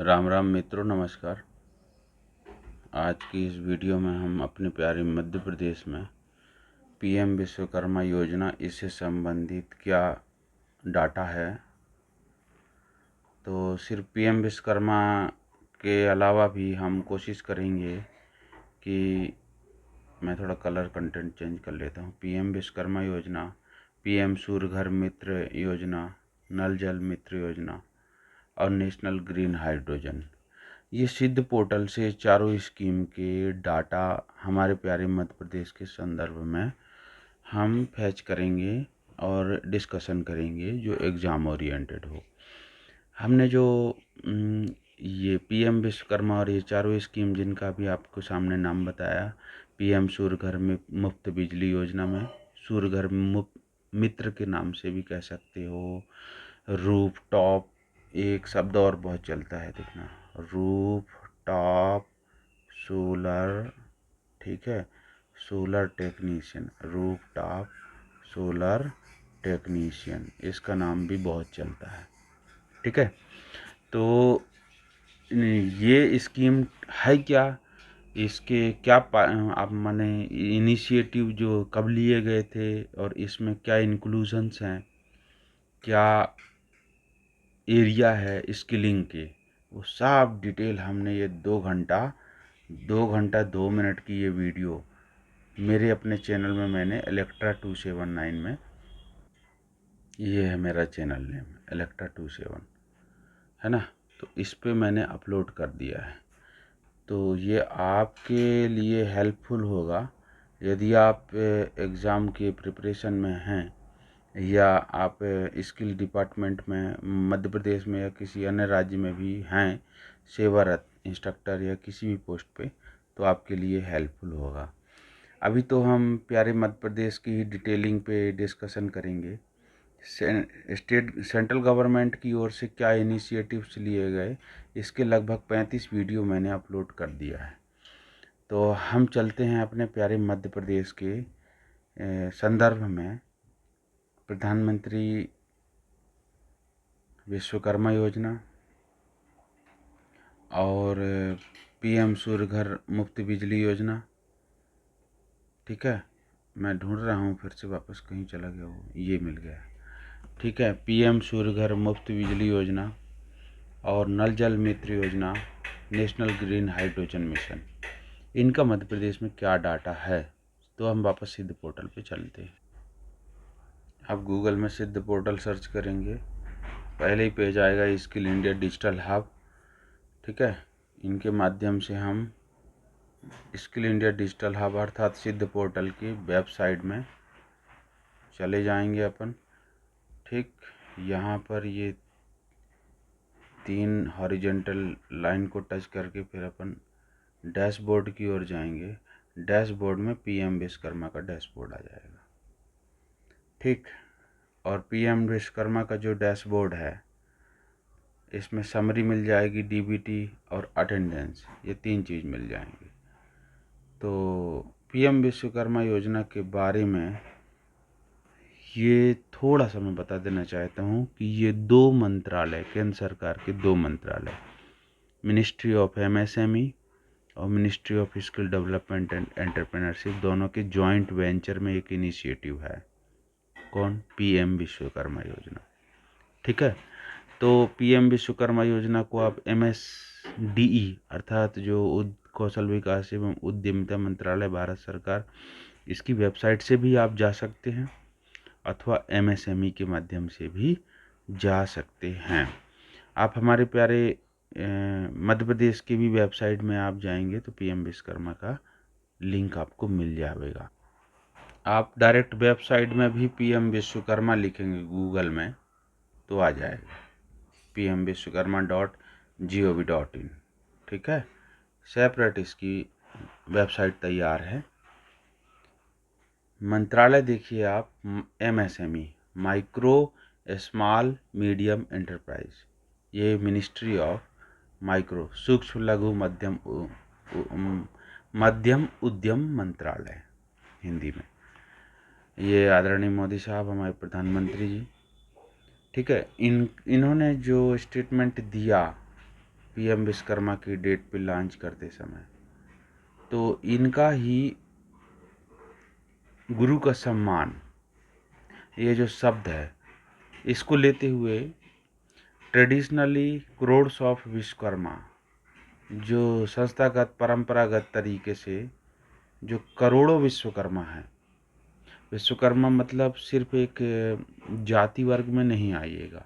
राम राम मित्रों, नमस्कार। आज की इस वीडियो में हम अपने प्यारे मध्य प्रदेश में पीएम विश्वकर्मा योजना, इससे संबंधित क्या डाटा है, तो सिर्फ पीएम विश्वकर्मा के अलावा भी हम कोशिश करेंगे कि मैं थोड़ा कलर कंटेंट चेंज कर लेता हूँ। पीएम विश्वकर्मा योजना, पीएम सूर्य घर मित्र योजना, नल जल मित्र योजना और नेशनल ग्रीन हाइड्रोजन, ये सिद्ध पोर्टल से चारों स्कीम के डाटा हमारे प्यारे मध्य प्रदेश के संदर्भ में हम फैच करेंगे और डिस्कशन करेंगे जो एग्ज़ाम ओरिएंटेड हो। हमने जो ये पीएम विश्वकर्मा और ये चारों स्कीम जिनका भी आपको सामने नाम बताया, पीएम सूर्य घर में मुफ्त बिजली योजना में सूर्य घर मुफ्त मित्र के नाम से भी कह सकते हो, रूफ टॉप एक शब्द और बहुत चलता है, देखना, रूफ टॉप सोलर, ठीक है, solar technician, roof top solar technician, इसका नाम भी बहुत चलता है, ठीक है। तो ये स्कीम है क्या, इसके क्या आप माने इनिशिएटिव जो कब लिए गए थे और इसमें क्या इंक्लूजन्स हैं, क्या एरिया है स्किलिंग के, वो सब डिटेल हमने ये 2 घंटा 2 मिनट की ये वीडियो मेरे अपने चैनल में मैंने इलेक्ट्रा 279 में, ये है मेरा चैनल नेम इलेक्ट्रा 27, है ना, तो इस पे मैंने अपलोड कर दिया है। तो ये आपके लिए हेल्पफुल होगा यदि आप एग्ज़ाम के प्रिपरेशन में हैं या आप स्किल डिपार्टमेंट में मध्य प्रदेश में या किसी अन्य राज्य में भी हैं, सेवारत इंस्ट्रक्टर या किसी भी पोस्ट पे, तो आपके लिए हेल्पफुल होगा। अभी तो हम प्यारे मध्य प्रदेश की ही डिटेलिंग पे डिस्कशन करेंगे। सेंट्रल गवर्नमेंट की ओर से क्या इनिशिएटिव्स लिए गए, इसके लगभग 35 वीडियो मैंने अपलोड कर दिया है। तो हम चलते हैं अपने प्यारे मध्य प्रदेश के संदर्भ में प्रधानमंत्री विश्वकर्मा योजना और पीएम सूर्य घर मुफ्त बिजली योजना, ठीक है। मैं ढूंढ रहा हूँ, फिर से वापस कहीं चला गया हो, ये मिल गया, ठीक है। पीएम सूर्य घर मुफ्त बिजली योजना और नल जल मित्र योजना, नेशनल ग्रीन हाइड्रोजन मिशन, इनका मध्य प्रदेश में क्या डाटा है। तो हम वापस सिद्ध पोर्टल पे चलते हैं। आप गूगल में सिद्ध पोर्टल सर्च करेंगे, पहले ही पेज आएगा स्किल इंडिया डिजिटल हब, ठीक है। इनके माध्यम से हम स्किल इंडिया डिजिटल हब अर्थात सिद्ध पोर्टल की वेबसाइट में चले जाएंगे अपन, ठीक। यहाँ पर ये 3 हॉरिजेंटल लाइन को टच करके फिर अपन डैशबोर्ड की ओर जाएंगे। डैशबोर्ड में पीएम विश्वकर्मा का डैशबोर्ड आ जाएगा, ठीक। और पीएम विश्वकर्मा का जो डैशबोर्ड है, इसमें समरी मिल जाएगी, डीबीटी और अटेंडेंस, ये 3 चीज़ मिल जाएंगी। तो पीएम विश्वकर्मा योजना के बारे में ये थोड़ा सा मैं बता देना चाहता हूँ कि ये 2 मंत्रालय, केंद्र सरकार के 2 मंत्रालय, मिनिस्ट्री ऑफ एमएसएमई और ministry of skill development and entrepreneurship, दोनों के जॉइंट वेंचर में एक इनिशिएटिव है। कौन? पीएम विश्वकर्मा योजना, ठीक है। तो पीएम विश्वकर्मा योजना को आप एमएसडीई अर्थात जो कौशल विकास एवं उद्यमिता मंत्रालय, भारत सरकार, इसकी वेबसाइट से भी आप जा सकते हैं अथवा एमएसएमई के माध्यम से भी जा सकते हैं। आप हमारे प्यारे मध्य प्रदेश की भी वेबसाइट में आप जाएंगे तो पीएम विश्वकर्मा का लिंक आपको मिल जाएगा। आप डायरेक्ट वेबसाइट में भी पीएम विश्वकर्मा लिखेंगे गूगल में तो आ जाएगा pmvishwakarma.gov.in, ठीक है। सेपरेट इसकी वेबसाइट तैयार है। मंत्रालय देखिए आप, MSME, micro small medium enterprise, ये मिनिस्ट्री ऑफ माइक्रो सूक्ष्म लघु मध्यम उद्यम मंत्रालय हिंदी में, ये आदरणीय मोदी साहब हमारे प्रधानमंत्री जी, ठीक है। इन्होंने जो स्टेटमेंट दिया पीएम विश्वकर्मा की डेट पे लॉन्च करते समय। तो इनका ही गुरु का सम्मान, ये जो शब्द है, इसको लेते हुए ट्रेडिशनली क्रोड्स ऑफ विश्वकर्मा, जो संस्थागत परंपरागत तरीके से जो करोड़ों विश्वकर्मा हैं, विश्वकर्मा मतलब सिर्फ एक जाति वर्ग में नहीं आइएगा,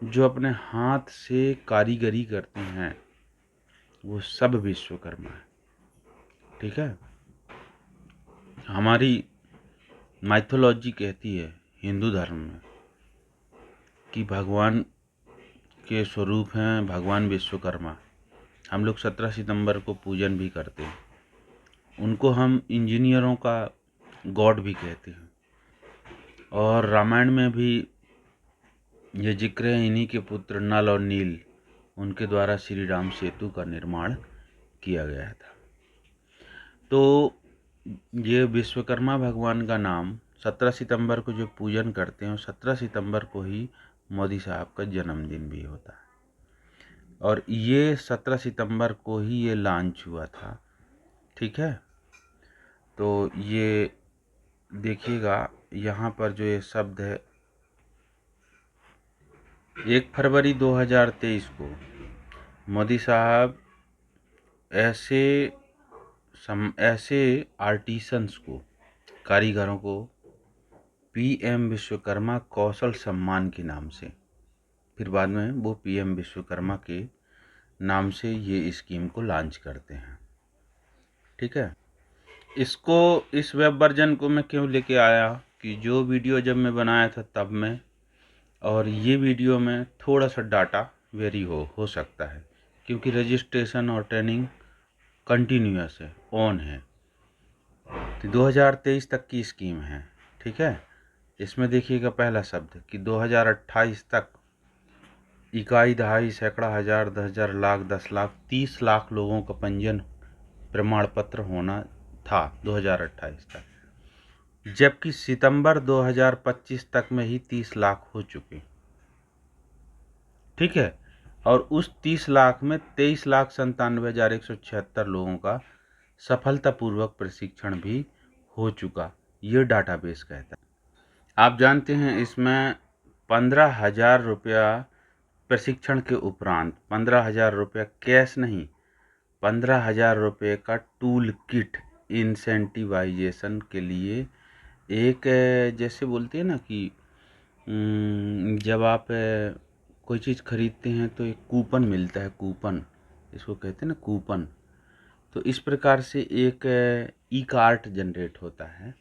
जो अपने हाथ से कारीगरी करते हैं वो सब विश्वकर्मा है। ठीक है। हमारी माइथोलॉजी कहती है हिंदू धर्म में कि भगवान के स्वरूप हैं भगवान विश्वकर्मा। हम लोग 17 सितंबर को पूजन भी करते हैं। उनको हम इंजीनियरों का गॉड भी कहते हैं। और रामायण में भी ये जिक्र है, इन्हीं के पुत्र नल और नील, उनके द्वारा श्री राम सेतु का निर्माण किया गया था। तो ये विश्वकर्मा भगवान का नाम 17 सितंबर को जो पूजन करते हैं, 17 सितंबर को ही मोदी साहब का जन्मदिन भी होता है। और ये 17 सितंबर को ही ये लॉन्च हुआ था। ठीक है। तो ये देखिएगा यहाँ पर जो ये शब्द है, 1 फरवरी 2023 को मोदी साहब ऐसे आर्टिसंस को, कारीगरों को पीएम विश्वकर्मा कौशल सम्मान के नाम से, फिर बाद में वो पीएम विश्वकर्मा के नाम से ये स्कीम को लॉन्च करते हैं। ठीक है। इसको, इस वेब वर्जन को मैं क्यों लेके आया कि जो वीडियो जब मैं बनाया था तब में और ये वीडियो में थोड़ा सा डाटा वेरी हो सकता है, क्योंकि रजिस्ट्रेशन और ट्रेनिंग कंटिन्यूअस है, ऑन है। तो 2023 तक की स्कीम है। ठीक है। इसमें देखिएगा पहला शब्द कि 2028 तक इकाई, दहाई, सैकड़ा, हजार, 10,000, लाख, 10 लाख, 30 लाख लोगों का पंजीयन प्रमाण पत्र होना था 2028 तक, जबकि सितंबर 2025 तक में ही 30 लाख हो चुके। ठीक है। और उस 30 लाख में 23,97,176 लोगों का सफलतापूर्वक प्रशिक्षण भी हो चुका, ये डाटाबेस कहता है। आप जानते हैं इसमें 15,000 रुपया प्रशिक्षण के उपरांत, 15,000 रुपया कैश नहीं, 15,000 रुपये का टूल किट इंसेंटिवाइजेशन के लिए, एक जैसे बोलते हैं ना कि जब आप कोई चीज़ खरीदते हैं तो एक कूपन मिलता है, कूपन इसको कहते हैं ना, कूपन। तो इस प्रकार से एक ई कार्ट जनरेट होता है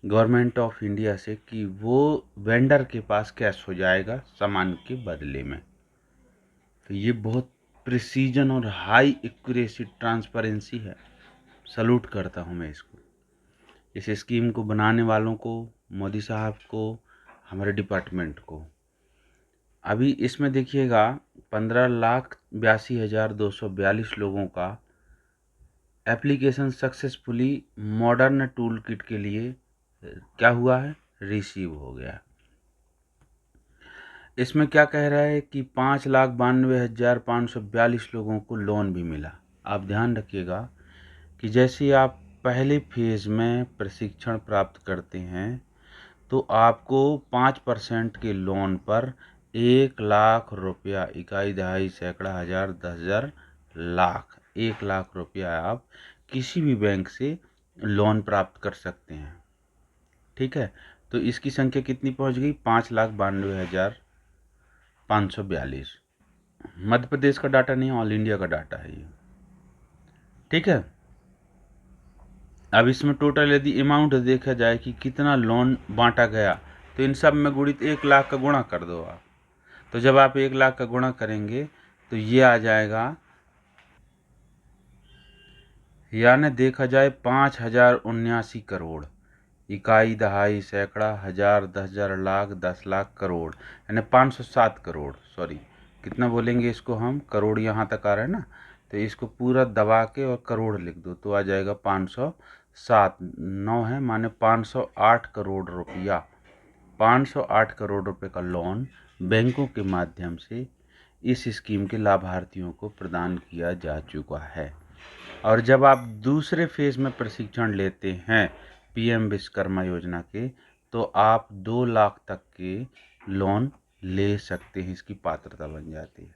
गवर्नमेंट ऑफ इंडिया से कि वो वेंडर के पास कैश हो जाएगा सामान के बदले में। तो ये बहुत प्रिसीजन और हाई एक्यूरेसी, ट्रांसपेरेंसी है। सलूट करता हूँ मैं इसको, इस स्कीम को बनाने वालों को, मोदी साहब को, हमारे डिपार्टमेंट को। अभी इसमें देखिएगा 15,82,242 लोगों का application successfully modern tool kit के लिए क्या हुआ है, रिसीव हो गया। इसमें क्या कह रहा है कि 5,92,542 लोगों को लोन भी मिला। आप ध्यान रखिएगा कि जैसे आप पहले फेज़ में प्रशिक्षण प्राप्त करते हैं तो आपको 5% के लोन पर 1 लाख रुपया, इकाई, दहाई, सैकड़ा, हजार, 10,000, लाख, 1 लाख रुपया आप किसी भी बैंक से लोन प्राप्त कर सकते हैं। ठीक है। तो इसकी संख्या कितनी पहुंच गई, 5,92,542। मध्य प्रदेश का डाटा नहीं, ऑल इंडिया का डाटा है ये। ठीक है। अब इसमें टोटल यदि अमाउंट देखा जाए कि कितना लोन बांटा गया, तो इन सब में गुणित 1 लाख का गुणा कर दो आप। तो जब आप 1 लाख का गुणा करेंगे तो ये आ जाएगा, यानी देखा जाए 5,079 करोड़, इकाई, दहाई, सैकड़ा, हजार, 10,000, लाख, 10 लाख, करोड़, यानी 507 करोड़। सॉरी, कितना बोलेंगे इसको हम, करोड़ यहाँ तक आ रहा है ना, तो इसको पूरा दबा के और करोड़ लिख दो तो आ जाएगा 507, 9 है माने 508 करोड़ रुपया, 508 करोड़ रुपए का लोन बैंकों के माध्यम से इस स्कीम के लाभार्थियों को प्रदान किया जा चुका है। और जब आप दूसरे फेज में प्रशिक्षण लेते हैं पीएम विश्वकर्मा योजना के, तो आप 2 लाख तक के लोन ले सकते हैं, इसकी पात्रता बन जाती है।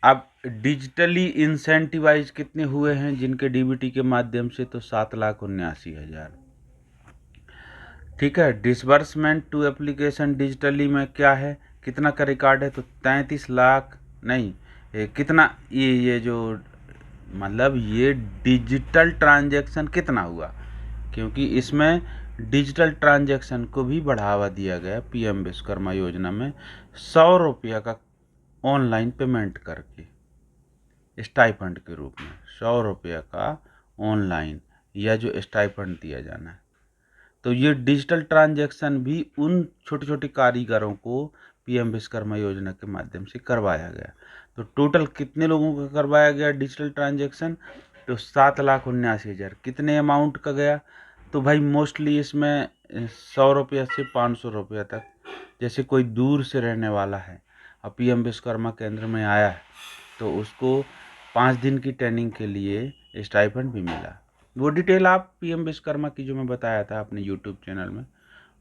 अब डिजिटली इंसेंटिवाइज कितने हुए हैं जिनके डीबीटी के माध्यम से, तो 7,79,000। ठीक है। डिसबर्समेंट टू एप्लीकेशन डिजिटली में क्या है, कितना का रिकॉर्ड है, तो 33 लाख नहीं, कितना ये जो मतलब ये डिजिटल ट्रांजैक्शन कितना हुआ, क्योंकि इसमें डिजिटल ट्रांजैक्शन को भी बढ़ावा दिया गया पीएम विश्वकर्मा योजना में। 100 रुपया का ऑनलाइन पेमेंट करके स्टाइपेंड के रूप में 100 रुपया का ऑनलाइन या जो स्टाइपेंड दिया जाना है, तो ये डिजिटल ट्रांजैक्शन भी उन छोटे छोटे कारीगरों को पीएम विश्वकर्मा योजना के माध्यम से करवाया गया। तो टोटल कितने लोगों का करवाया गया डिजिटल ट्रांजैक्शन, तो 7,79,000। कितने अमाउंट का गया, तो भाई मोस्टली इसमें 100 रुपया से 500 रुपया तक। जैसे कोई दूर से रहने वाला है और पीएम विश्वकर्मा केंद्र में आया है, तो उसको 5 दिन की ट्रेनिंग के लिए स्टाइपेंड भी मिला। वो डिटेल आप पीएम विश्वकर्मा की जो मैं बताया था अपने यूट्यूब चैनल में,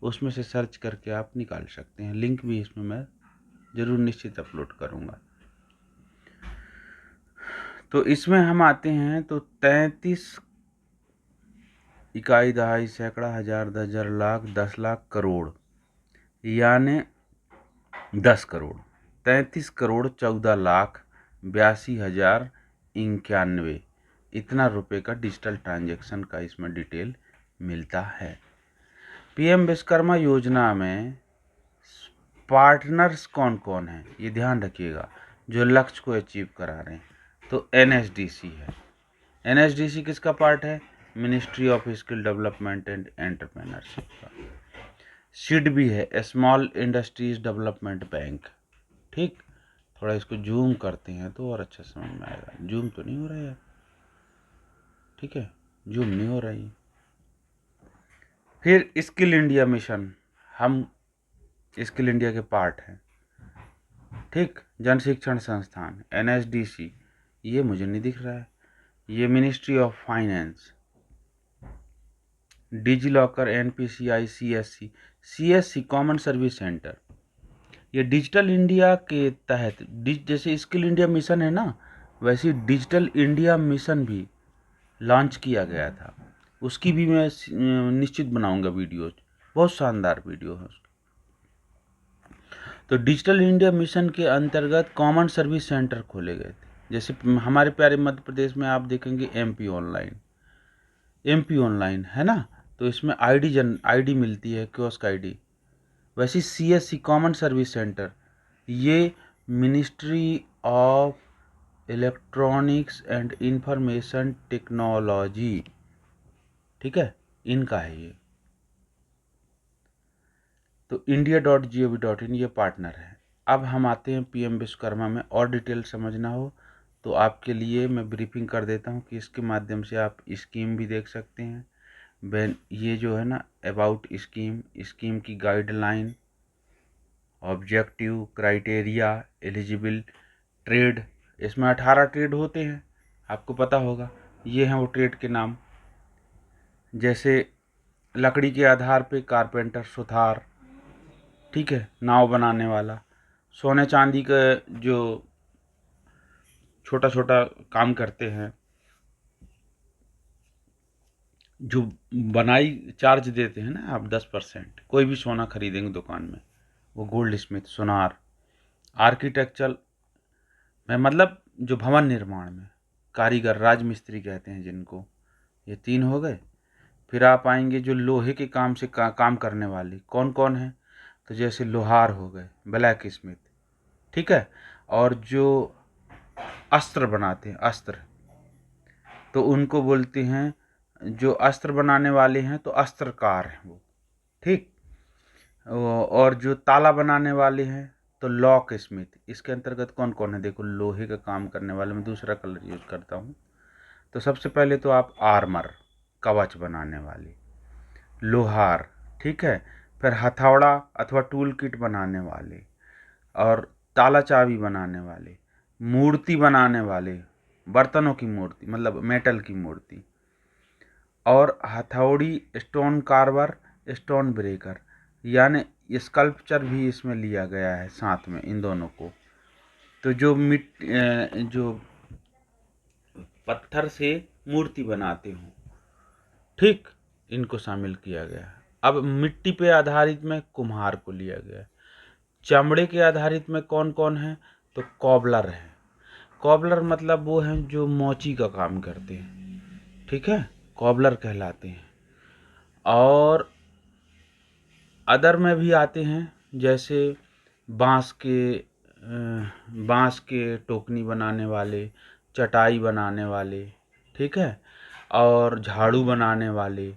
उसमें से सर्च करके आप निकाल सकते हैं। लिंक भी इसमें मैं ज़रूर निश्चित अपलोड करूँगा। तो इसमें हम आते हैं तो 33 इकाई, दहाई, सैकड़ा, हजार, 10,000, लाख, 10 लाख, करोड़, यानी 10 करोड़, 33 करोड़ 14 लाख 82,091 इतना रुपए का डिजिटल ट्रांजैक्शन का इसमें डिटेल मिलता है। पीएम विश्वकर्मा योजना में पार्टनर्स कौन कौन हैं, ये ध्यान रखिएगा, जो लक्ष्य को अचीव करा रहे हैं। तो एनएसडीसी है। एनएसडीसी किसका पार्ट है, ministry of skill development and entrepreneurship का। सिड भी है, स्मॉल इंडस्ट्रीज डेवलपमेंट बैंक। ठीक, थोड़ा इसको जूम करते हैं तो और अच्छा समझ में आएगा। जूम तो नहीं हो रहा है यार, ठीक है, जूम नहीं हो रहा है। फिर स्किल इंडिया मिशन, हम स्किल इंडिया के पार्ट हैं। ठीक, जन शिक्षण संस्थान एनएसडीसी, ये मुझे नहीं दिख रहा है। ये ministry of finance, DigiLocker, NPCI, CSC common service centre. ये डिजिटल इंडिया के तहत, जैसे स्किल इंडिया मिशन है ना, वैसे डिजिटल इंडिया मिशन भी लॉन्च किया गया था। उसकी भी मैं निश्चित बनाऊंगा वीडियो, बहुत शानदार वीडियो है उसकी। तो डिजिटल इंडिया मिशन के अंतर्गत कॉमन सर्विस सेंटर खोले गए थे। जैसे हमारे प्यारे मध्य प्रदेश में आप देखेंगे एमपी ऑनलाइन है ना, तो इसमें आईडी मिलती है, कियोस्क आईडी। वैसे सीएससी कॉमन सर्विस सेंटर, ये ministry of electronics and information technology, ठीक है, इनका है ये। तो india.gov.in ये पार्टनर है। अब हम आते हैं पीएम विश्वकर्मा में, और डिटेल समझना हो तो आपके लिए मैं ब्रीफिंग कर देता हूँ कि इसके माध्यम से आप स्कीम भी देख सकते हैं। ये जो है ना, अबाउट स्कीम की guideline, objective, criteria, eligible trade, इसमें 18 ट्रेड होते हैं, आपको पता होगा। ये हैं वो ट्रेड के नाम, जैसे लकड़ी के आधार पे कारपेंटर, सुथार, ठीक है, नाव बनाने वाला। सोने चांदी का जो छोटा छोटा काम करते हैं, जो बनाई चार्ज देते हैं ना आप 10%, कोई भी सोना खरीदेंगे दुकान में, वो गोल्ड स्मिथ, सुनार। आर्किटेक्चर में मतलब जो भवन निर्माण में कारीगर, राजमिस्त्री कहते हैं जिनको, ये 3 हो गए। फिर आप आएंगे जो लोहे के काम से काम करने वाले कौन कौन हैं, तो जैसे लोहार हो गए, ब्लैक स्मिथ, ठीक है। और जो अस्त्र बनाते हैं, अस्त्र, तो उनको बोलते हैं, जो अस्त्र बनाने वाले हैं तो अस्त्रकार हैं वो, ठीक। और जो ताला बनाने वाले हैं तो लॉक स्मिथ। इसके अंतर्गत कौन कौन है, देखो, लोहे का काम करने वाले, मैं दूसरा कलर यूज करता हूँ। तो सबसे पहले तो आप आर्मर, कवच बनाने वाले, लोहार, ठीक है। फिर हथौड़ा अथवा टूल किट बनाने वाले, और ताला चाबी बनाने वाले, मूर्ति बनाने वाले, बर्तनों की मूर्ति मतलब मेटल की मूर्ति, और हथौड़ी, स्टोन कार्वर, स्टोन ब्रेकर, यानी स्कल्पचर भी इसमें लिया गया है साथ में इन दोनों को। तो जो पत्थर से मूर्ति बनाते हो, ठीक, इनको शामिल किया गया है। अब मिट्टी पे आधारित में कुम्हार को लिया गया है। चमड़े के आधारित में कौन कौन है, तो कॉबलर है। कॉबलर मतलब वो हैं जो मोची का काम करते हैं, ठीक है, कॉबलर कहलाते हैं। और अदर में भी आते हैं, जैसे बांस के टोकनी बनाने वाले, चटाई बनाने वाले, ठीक है, और झाड़ू बनाने वाले,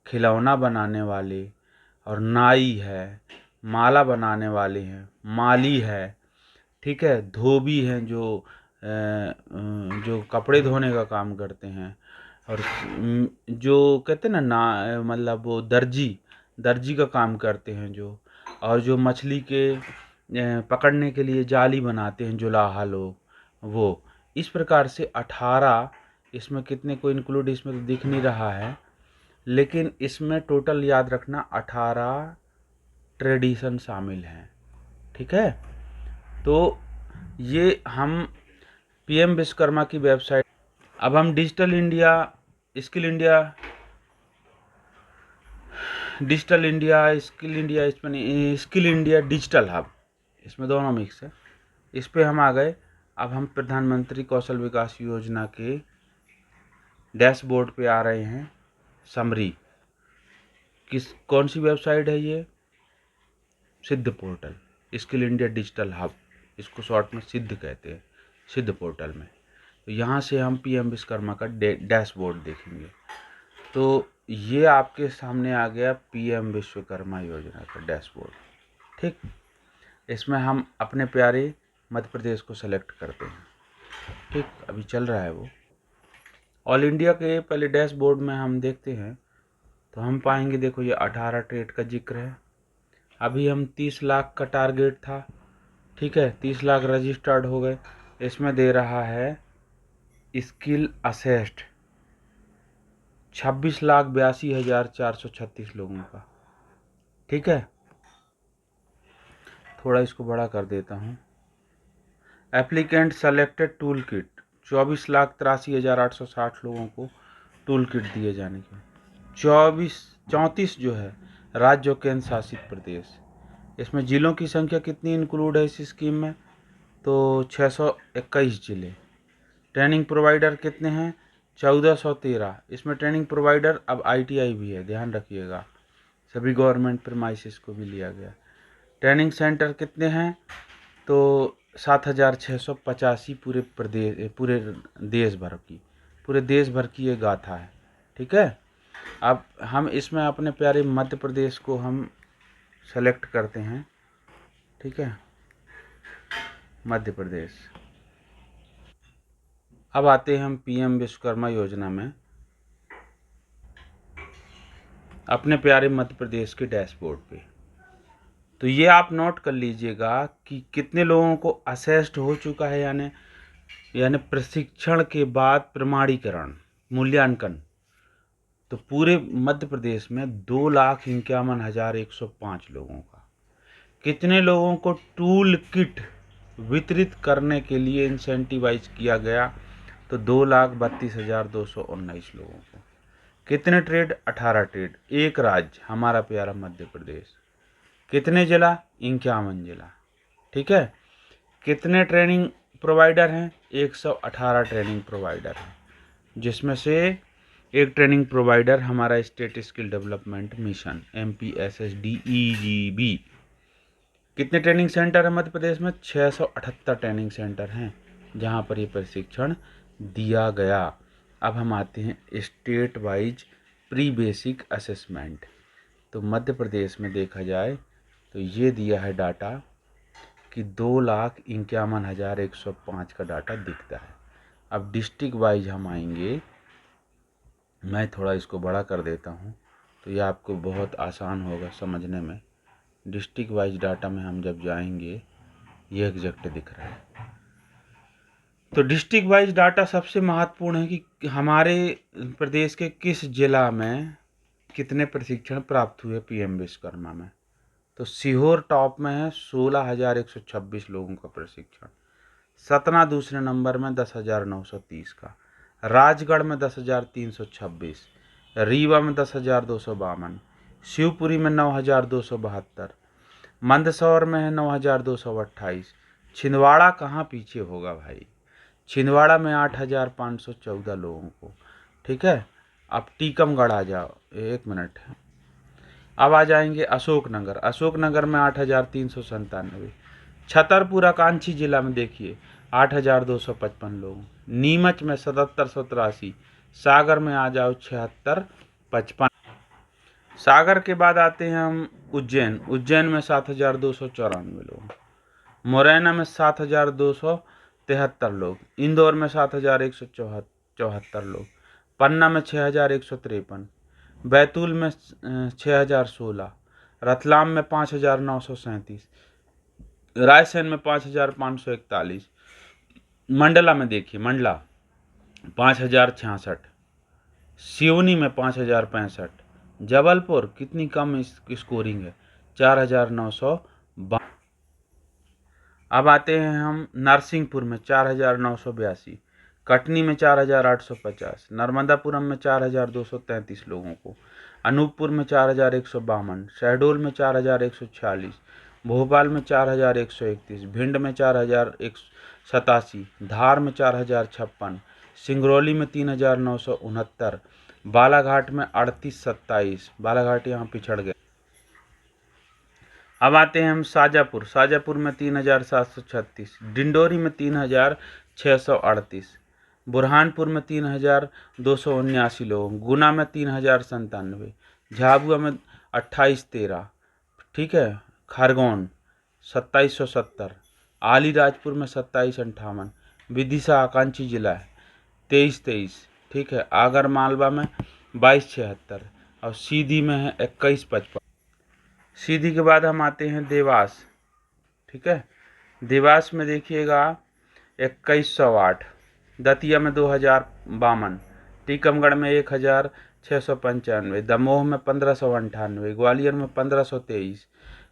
खिलौना बनाने वाले, और नाई है, माला बनाने वाले हैं, माली है, ठीक है, धोबी हैं जो कपड़े धोने का काम करते हैं, और जो कहते हैं ना मतलब वो दर्जी का काम करते हैं जो, और जो मछली के पकड़ने के लिए जाली बनाते हैं जुलाहा लोग वो। इस प्रकार से 18, इसमें कितने को इंक्लूड इसमें तो दिख नहीं रहा है, लेकिन इसमें टोटल याद रखना 18 ट्रेडिशन शामिल हैं, ठीक है। तो ये हम पीएम विश्वकर्मा की वेबसाइट, अब हम स्किल इंडिया डिजिटल हब, इसमें दोनों मिक्स है, इस पे हम आ गए। अब हम प्रधानमंत्री कौशल विकास योजना के डैशबोर्ड पे आ रहे हैं। समरी कौन सी वेबसाइट है ये, सिद्ध portal, skill India digital hub, इसको शॉर्ट में सिद्ध कहते हैं, सिद्ध पोर्टल में। तो यहाँ से हम पीएम विश्वकर्मा का डैशबोर्ड देखेंगे। तो ये आपके सामने आ गया पीएम विश्वकर्मा योजना का डैशबोर्ड, ठीक। इसमें हम अपने प्यारे मध्य प्रदेश को सेलेक्ट करते हैं, ठीक, अभी चल रहा है वो। ऑल इंडिया के पहले डैशबोर्ड में हम देखते हैं तो हम पाएंगे, देखो ये 18 ट्रेड का जिक्र है। अभी हम 30 लाख का टारगेट था, ठीक है, 30 लाख रजिस्टर्ड हो गए। इसमें दे रहा है स्किल असेस्ड 26,82,436 लोगों का, ठीक है। थोड़ा इसको बड़ा कर देता हूँ। एप्लीकेंट सेलेक्टेड टूल किट 24,83,860 लोगों को टूल किट दिए जाने के। 34 जो है राज्य और केंद्र शासित प्रदेश, इसमें जिलों की संख्या कितनी इंक्लूड है इस स्कीम में, तो 621 जिले। ट्रेनिंग प्रोवाइडर कितने हैं, 1413। इसमें ट्रेनिंग प्रोवाइडर अब आईटीआई भी है, ध्यान रखिएगा, सभी गवर्नमेंट प्रीमाइसेस को भी लिया गया। ट्रेनिंग सेंटर कितने हैं, तो 7,685 पूरे देश भर की ये गाथा है, ठीक है। अब हम इसमें अपने प्यारे मध्य प्रदेश को हम सेलेक्ट करते हैं, ठीक है, मध्य प्रदेश। अब आते हैं हम पीएम विश्वकर्मा योजना में अपने प्यारे मध्य प्रदेश के डैशबोर्ड पे। तो ये आप नोट कर लीजिएगा कि कितने लोगों को असेस्ड हो चुका है, यानी प्रशिक्षण के बाद प्रमाणीकरण मूल्यांकन। तो पूरे मध्य प्रदेश में 2,51,105 लोगों का। कितने लोगों को टूल किट वितरित करने के लिए इंसेंटिवाइज किया गया, तो 2,32,219 लोगों को। कितने ट्रेड, 18 ट्रेड, एक राज्य हमारा प्यारा मध्य प्रदेश। कितने जिला, 51 जिला, ठीक है। कितने ट्रेनिंग प्रोवाइडर हैं, 118 ट्रेनिंग प्रोवाइडर हैं, जिसमें से एक ट्रेनिंग प्रोवाइडर हमारा state skill development mission MPSSDEGB। कितने ट्रेनिंग सेंटर है मध्य प्रदेश में, 678 ट्रेनिंग सेंटर हैं जहां पर ये प्रशिक्षण दिया गया। अब हम आते हैं state wise pre basic assessment. तो मध्य प्रदेश में देखा जाए तो ये दिया है डाटा कि 2,51,105 का डाटा दिखता है। अब डिस्ट्रिक्ट वाइज हम आएंगे, मैं थोड़ा इसको बड़ा कर देता हूँ तो ये आपको बहुत आसान होगा समझने में। डिस्ट्रिक्ट वाइज डाटा में हम जब जाएंगे, ये एग्जैक्ट दिख रहा है। तो डिस्ट्रिक्ट वाइज डाटा सबसे महत्वपूर्ण है कि हमारे प्रदेश के किस जिला में कितने प्रशिक्षण प्राप्त हुए पीएम विश्वकर्मा में। तो सीहोर टॉप में है 16,126 लोगों का प्रशिक्षण। सतना दूसरे नंबर में 10,930 का। राजगढ़ में 10,326। रीवा में 10,252। शिवपुरी में 9,272। मंदसौर में है 9,228। छिंदवाड़ा कहाँ पीछे होगा भाई, छिंदवाड़ा में 8,514 लोगों को। ठीक है, अब टीकमगढ़ आ जाओ, एक मिनट। अब आ जाएंगे अशोकनगर। अशोकनगर में 8,397। छतरपुर कांची जिला में देखिए 8,255 लोग। नीमच में 7783। सागर में आ जाओ 7655। सागर के बाद आते हैं हम उज्जैन। उज्जैन में 7,294 लोग। मुरैना में 7,273 लोग। इंदौर में 7,174 लोग। पन्ना में 6,153। बैतूल में 6,016। रतलाम में 5,937। रायसेन में 5,541। मंडला में देखिए, मंडला 5,066। सिवनी में 5,065। जबलपुर कितनी कम स्कोरिंग है, 4,952। अब आते हैं हम नरसिंहपुर में 4,982। कटनी में 4,850। नर्मदापुरम में 4,233 लोगों को। अनूपपुर में 4,152। शहडोल में 4,146। भोपाल में 4,131। भिंड में 4,187। धार में 4,056। सिंगरौली में 3,969। बालाघाट में 3827। बालाघाट यहाँ पिछड़ गए। अब आते हैं हम शाजापुर। शाजापुर में 3,736। डिंडोरी में 3,638। बुरहानपुर में 3,279 लोग। गुना में 3,097। झाबुआ में 2813। ठीक है, खरगोन 2,770। अलीराजपुर में 2,758। विदिशा आकांक्षी जिला है 2323। ठीक है, आगर मालवा में 2276। और सीधी में है 2155। सीधी के बाद हम आते हैं देवास। ठीक है, देवास में देखिएगा 2,108। दतिया में 2,052। टीकमगढ़ में 1,695। दमोह में 1,598। ग्वालियर में 1,523।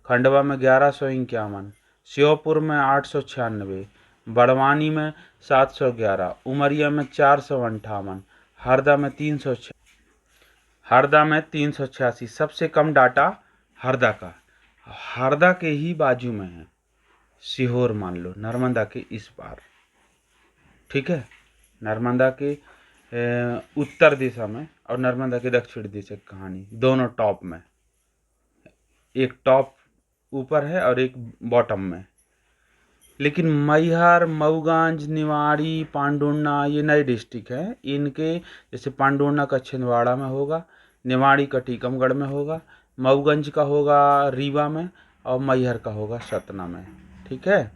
खंडवा में 1,151। श्योपुर में 896। बड़वानी में 711। उमरिया में 458। हरदा में 386। सबसे कम डाटा हरदा का। हरदा के ही बाजू में है सीहोर, मान लो नर्मदा के इस पार। ठीक है, नर्मदा के उत्तर दिशा में और नर्मदा के दक्षिण दिशा की कहानी, दोनों टॉप में। एक टॉप ऊपर है और एक बॉटम में। लेकिन मैहर, मऊगंज, निवाड़ी, पांडुर्ना ये नए डिस्ट्रिक्ट हैं। इनके जैसे पांडुर्ना का छिंदवाड़ा में होगा, निवाड़ी का टीकमगढ़ में होगा, मऊगंज का होगा रीवा में, और मैहर का होगा सतना में। ठीक है,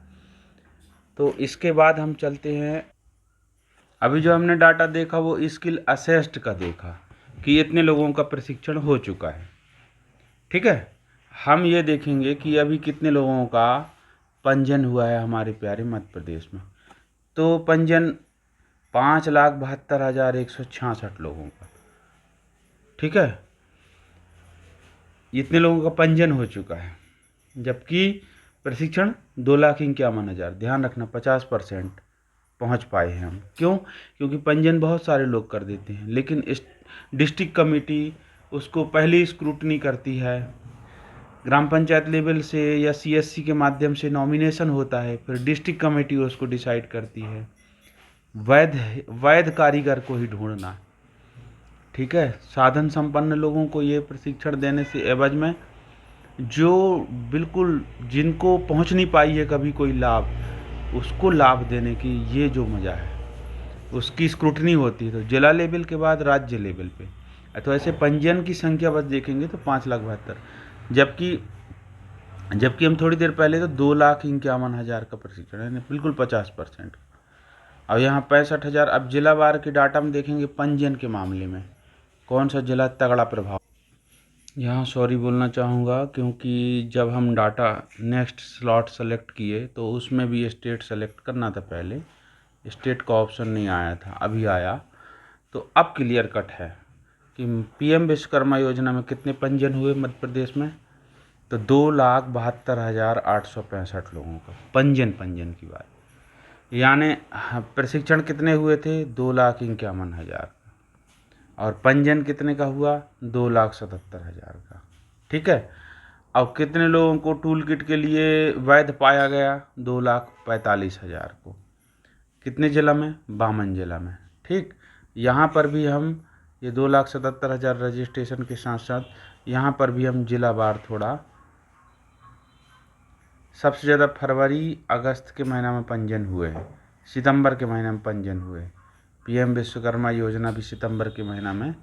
तो इसके बाद हम चलते हैं। अभी जो हमने डाटा देखा वो स्किल असेस्ड का देखा कि इतने लोगों का प्रशिक्षण हो चुका है। ठीक है, हम ये देखेंगे कि अभी कितने लोगों का पंजीयन हुआ है हमारे प्यारे मध्य प्रदेश में। तो पंजीयन 5,72,166 लोगों का। ठीक है, इतने लोगों का पंजीयन हो चुका है, जबकि प्रशिक्षण 2,51,000। ध्यान रखना 50% पहुंच पाए हैं हम। क्यों? क्योंकि पंजीयन बहुत सारे लोग कर देते हैं, लेकिन इस डिस्ट्रिक्ट कमेटी उसको पहली स्क्रूटनी करती है। ग्राम पंचायत लेवल से या सीएससी के माध्यम से नॉमिनेशन होता है, फिर डिस्ट्रिक्ट कमेटी उसको डिसाइड करती है। वैध कारीगर को ही ढूंढना। ठीक है, साधन संपन्न लोगों को ये प्रशिक्षण देने से एवज में जो बिल्कुल जिनको पहुंच नहीं पाई है कभी कोई लाभ, उसको लाभ देने की ये जो मज़ा है, उसकी स्क्रूटनी होती है। तो जिला लेवल के बाद राज्य लेवल पे। तो ऐसे पंजीयन की संख्या बस देखेंगे तो 5,72,000, जबकि हम थोड़ी देर पहले तो 2,51,000 का प्रशिक्षण है, बिल्कुल 50%। और यहाँ 65,000। अब जिला वार के डाटा में देखेंगे पंजीयन के मामले में कौन सा जिला तगड़ा प्रभाव। यहाँ सॉरी बोलना चाहूँगा, क्योंकि जब हम डाटा नेक्स्ट स्लॉट सेलेक्ट किए तो उसमें भी स्टेट सेलेक्ट करना था। पहले स्टेट का ऑप्शन नहीं आया था, अभी आया। तो अब क्लियर कट है कि पीएम विश्वकर्मा योजना में कितने पंजीयन हुए मध्य प्रदेश में। तो 2,72,865 लोगों का पंजीयन की बात, यानी प्रशिक्षण कितने हुए थे, 2,51,000, और पंजीयन कितने का हुआ, 2,77,000 का। ठीक है। अब कितने लोगों को टूल किट के लिए वैध पाया गया, 2,45,000 को। कितने जिला में, बामन जिला में। ठीक। यहाँ पर भी हम ये 2,77,000 रजिस्ट्रेशन के साथ साथ यहाँ पर भी हम जिलावार थोड़ा, सबसे ज़्यादा फरवरी अगस्त के महीना में पंजीयन हुए हैं, सितंबर के महीने में पंजीयन हुए। पीएम विश्वकर्मा योजना भी सितंबर के महीना में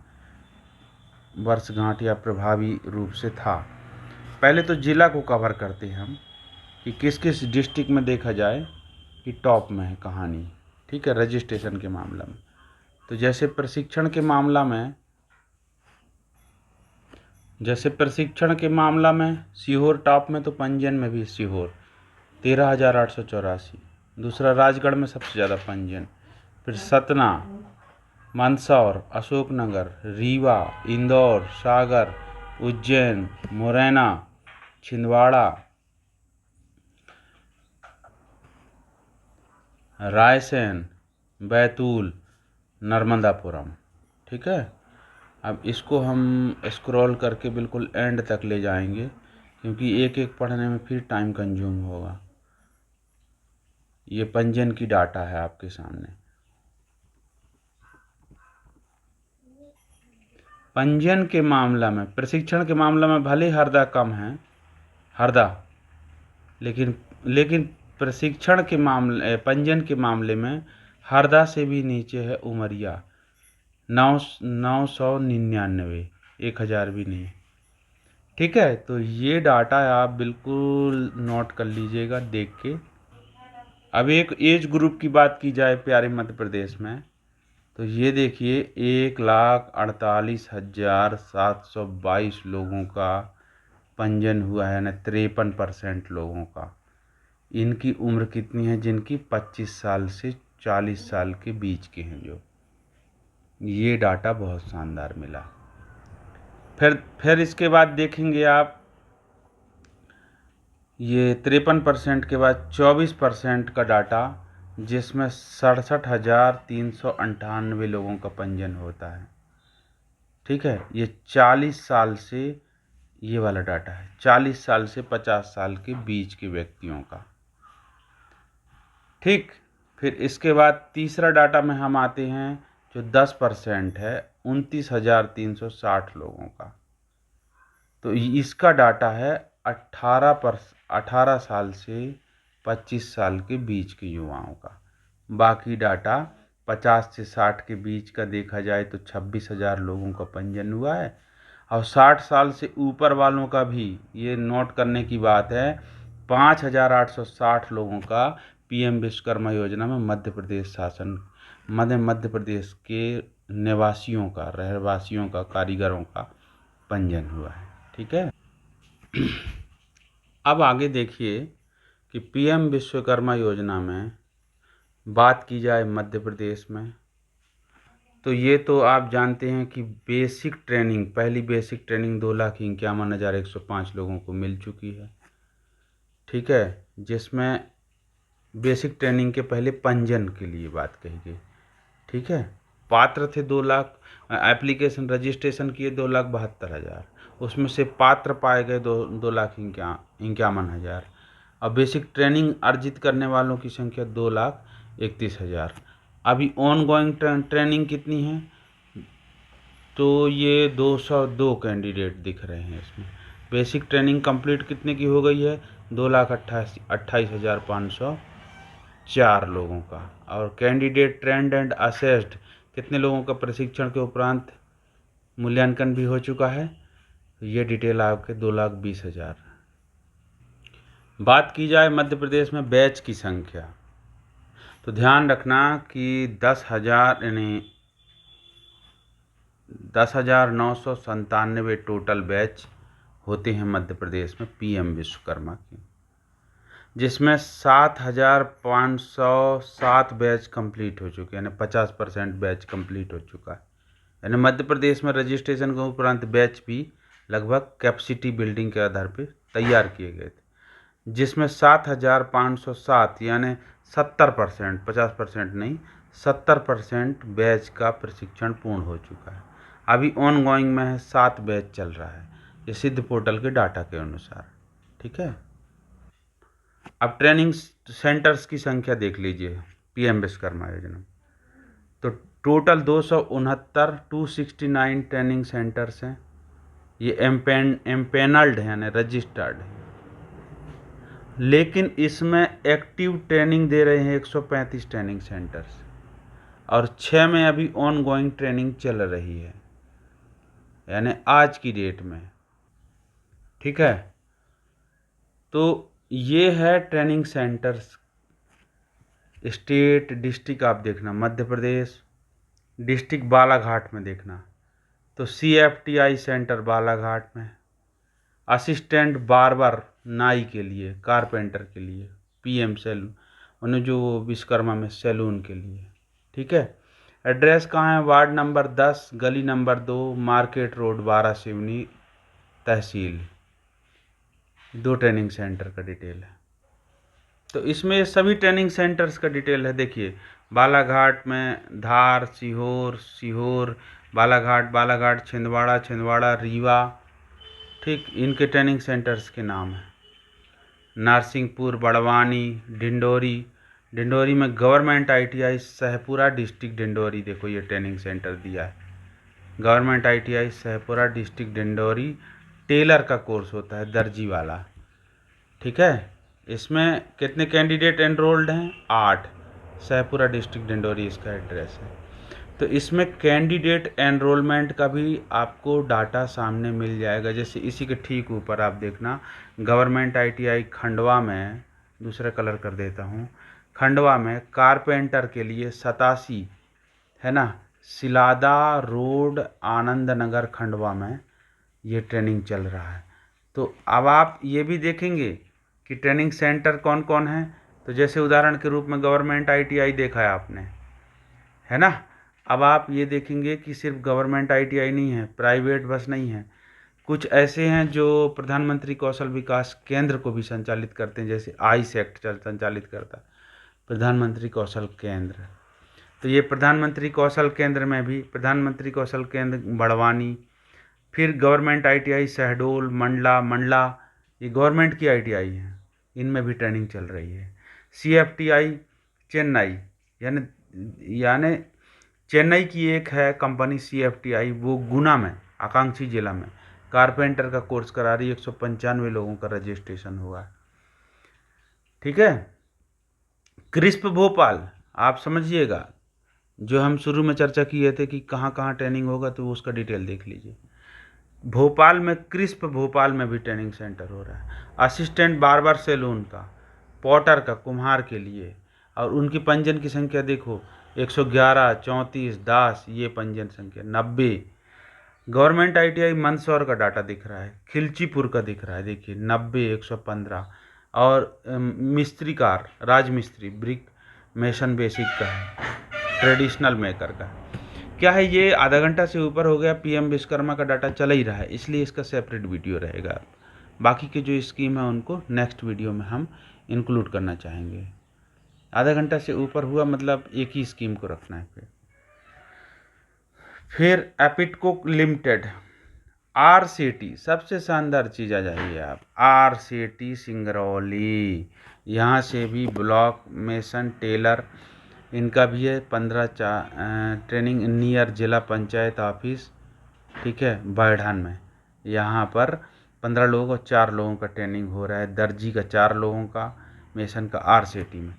वर्षगांठ या प्रभावी रूप से था। पहले तो जिला को कवर करते हैं हम कि किस किस डिस्ट्रिक्ट में देखा जाए कि टॉप में है कहानी। ठीक है। रजिस्ट्रेशन के मामला में तो जैसे प्रशिक्षण के मामला में सीहोर टॉप में, तो पंजीयन में भी सीहोर 13,884। दूसरा राजगढ़ में सबसे ज़्यादा पंजीयन, फिर सतना, मंदसौर, अशोकनगर, रीवा, इंदौर, सागर, उज्जैन, मुरैना, छिंदवाड़ा, रायसेन, बैतूल, नर्मदापुरम। ठीक है। अब इसको हम स्क्रॉल करके बिल्कुल एंड तक ले जाएंगे, क्योंकि एक एक पढ़ने में फिर टाइम कंज्यूम होगा। ये पंजीयन की डाटा है आपके सामने। पंजीयन के मामला में, प्रशिक्षण के मामला में भले हरदा कम है, लेकिन प्रशिक्षण के मामले, पंजीयन के मामले में हरदा से भी नीचे है उमरिया, 999, 1,000 भी नहीं। ठीक है। तो ये डाटा आप बिल्कुल नोट कर लीजिएगा देख के। अब एक एज ग्रुप की बात की जाए प्यारे मध्य प्रदेश में, तो ये देखिए 1,48,722 लोगों का पंजीयन हुआ है, यानी 53% लोगों का। इनकी उम्र कितनी है, जिनकी 25 साल से 40 साल के बीच के हैं जो। ये डाटा बहुत शानदार मिला। फिर इसके बाद देखेंगे आप, ये 53% के बाद 24% का डाटा, जिसमें 67,398 लोगों का पंजीयन होता है। ठीक है। ये 40 साल से, ये वाला डाटा है 40 साल से 50 साल के बीच के व्यक्तियों का। ठीक। फिर इसके बाद तीसरा डाटा में हम आते हैं, जो 10% है, 29,360 लोगों का। तो इसका डाटा है 18 साल से 25 साल के बीच के युवाओं का। बाकी डाटा 50 से 60 के बीच का देखा जाए तो 26,000 लोगों का पंजीयन हुआ है। और 60 साल से ऊपर वालों का भी ये नोट करने की बात है, 5,860 लोगों का पीएम विश्वकर्मा योजना में मध्य प्रदेश के निवासियों का, रहवासियों का, कारीगरों का पंजीयन हुआ है। ठीक है। अब आगे देखिए कि पीएम विश्वकर्मा योजना में बात की जाए मध्य प्रदेश में, तो ये तो आप जानते हैं कि बेसिक ट्रेनिंग, पहली बेसिक ट्रेनिंग 2,51,105 लोगों को मिल चुकी है। ठीक है। जिसमें बेसिक ट्रेनिंग के पहले पंजीयन के लिए बात कही गई। ठीक है। पात्र थे 2 लाख, एप्लीकेशन रजिस्ट्रेशन किए 2,72,000, उसमें से पात्र पाए गए 2,51,000। अब बेसिक ट्रेनिंग अर्जित करने वालों की संख्या 2,31,000। अभी ऑन गोइंग ट्रेनिंग कितनी है, तो ये 202 कैंडिडेट दिख रहे हैं इसमें। बेसिक ट्रेनिंग कंप्लीट कितने की हो गई है, 2,28,504 लोगों का। और कैंडिडेट ट्रेंड एंड असेस्ड, कितने लोगों का प्रशिक्षण के उपरांत मूल्यांकन भी हो चुका है, ये डिटेल आपके 2,20,000। बात की जाए मध्य प्रदेश में बैच की संख्या, तो ध्यान रखना कि 10,000 यानी 10,997 टोटल बैच होते हैं मध्य प्रदेश में पीएम विश्वकर्मा के, जिसमें 7,507 बैच कंप्लीट हो चुके हैं, यानी 50% बैच कंप्लीट हो चुका है। यानी मध्य प्रदेश में रजिस्ट्रेशन के उपरांत बैच भी लगभग कैपेसिटी बिल्डिंग के आधार पर तैयार किए गए थे, जिसमें 7,507 यानी 70%, 50% नहीं 70% बैच का प्रशिक्षण पूर्ण हो चुका है। अभी ऑन गोइंग में है, 7 बैच चल रहा है, ये सिद्ध पोर्टल के डाटा के अनुसार। ठीक है, अब ट्रेनिंग सेंटर्स की संख्या देख लीजिए पीएम विश्वकर्मा योजना। तो टोटल 269 ट्रेनिंग सेंटर्स हैं। ये एम्पेनल्ड हैं यानी रजिस्टर्ड हैं, लेकिन इसमें एक्टिव ट्रेनिंग दे रहे हैं 135 ट्रेनिंग सेंटर्स, और 6 में अभी ऑन गोइंग ट्रेनिंग चल रही है, यानी आज की डेट में। ठीक है, तो ये है ट्रेनिंग सेंटर्स। स्टेट डिस्ट्रिक्ट आप देखना, मध्य प्रदेश डिस्ट्रिक्ट बालाघाट में देखना, तो CFTI सेंटर बालाघाट में, असिस्टेंट बार्बर नाई के लिए, कारपेंटर के लिए, PM सैलून, उन्हें जो विश्वकर्मा में सैलून के लिए। ठीक है, एड्रेस कहाँ है? वार्ड नंबर 10, गली नंबर 2, मार्केट रोड, बारा सिवनी तहसील। 2 ट्रेनिंग सेंटर का डिटेल है। तो इसमें सभी ट्रेनिंग सेंटर्स का डिटेल है। देखिए, बालाघाट में धार, सीहोर, बालाघाट, छिंदवाड़ा, रीवा। ठीक, इनके ट्रेनिंग सेंटर्स के नाम हैं। नरसिंहपुर, बड़वानी, डिंडोरी में government ITI Sahpura district Dindori, देखो ये ट्रेनिंग सेंटर दिया है, government ITI Sahpura district Dindori. Tailor का कोर्स होता है, दर्जी वाला। ठीक है, इसमें कितने कैंडिडेट एनरोल्ड हैं? 8। सहपुरा डिस्ट्रिक्ट डिंडोरी इसका एड्रेस है। तो इसमें कैंडिडेट एनरोलमेंट का भी आपको डाटा सामने मिल जाएगा। जैसे इसी के ठीक ऊपर आप देखना, गवर्नमेंट ITI खंडवा में, दूसरा कलर कर देता हूँ, खंडवा में कारपेंटर के लिए 87 है ना, सिलादा रोड, आनंद नगर, खंडवा में ये ट्रेनिंग चल रहा है। तो अब आप ये भी देखेंगे कि ट्रेनिंग सेंटर कौन कौन है। तो जैसे उदाहरण के रूप में गवर्नमेंट ITI देखा है आपने, है ना। अब आप ये देखेंगे कि सिर्फ गवर्नमेंट ITI नहीं है, प्राइवेट बस नहीं है, कुछ ऐसे हैं जो प्रधानमंत्री कौशल विकास केंद्र को भी संचालित करते हैं, जैसे ISECT संचालित करता है प्रधानमंत्री कौशल केंद्र। तो ये प्रधानमंत्री कौशल केंद्र में भी, प्रधानमंत्री कौशल केंद्र बड़वानी, फिर गवर्नमेंट ITI शहडोल, मंडला, ये गवर्नमेंट की ITI हैं, इनमें भी ट्रेनिंग चल रही है। CFTI चेन्नई, यानी चेन्नई की एक है कंपनी CFTI, वो गुना में, आकांक्षी जिला में कारपेंटर का कोर्स करा रही है। 195 लोगों का रजिस्ट्रेशन हुआ है। ठीक है, क्रिस्प भोपाल, आप समझिएगा, जो हम शुरू में चर्चा किए थे कि कहाँ कहाँ ट्रेनिंग होगा, तो उसका डिटेल देख लीजिए। भोपाल में क्रिस्प भोपाल में भी ट्रेनिंग सेंटर हो रहा है, असिस्टेंट बार्बर सैलून का, पॉटर का, कुम्हार के लिए, और उनकी पंजीयन की संख्या देखो 111, 34, 10, ये पंजीयन संख्या 90। गवर्नमेंट ITI मंदसौर का डाटा दिख रहा है, खिलचीपुर का दिख रहा है, देखिए 90, 115, और मिस्त्री राजमिस्त्री ब्रिक मेसन बेसिक का है, ट्रेडिशनल मेकर का। क्या है, ये आधा घंटा से ऊपर हो गया, PM विश्वकर्मा का डाटा चल ही रहा है, इसलिए इसका सेपरेट वीडियो रहेगा। बाकी के जो स्कीम है उनको नेक्स्ट वीडियो में हम इंक्लूड करना चाहेंगे। आधा घंटा से ऊपर हुआ मतलब एक ही स्कीम को रखना है। फिर एपिटको लिमिटेड, RCT, सबसे शानदार चीज़ आ जाइए आप, RCT सिंगरौली, यहाँ से भी ब्लॉक मेसन टेलर, इनका भी है 15 ट्रेनिंग नियर जिला पंचायत ऑफिस। ठीक है, बैठान में, यहाँ पर 15 लोगों को 4 लोगों का ट्रेनिंग हो रहा है, दर्जी का 4 लोगों का, मेसन का RCT में।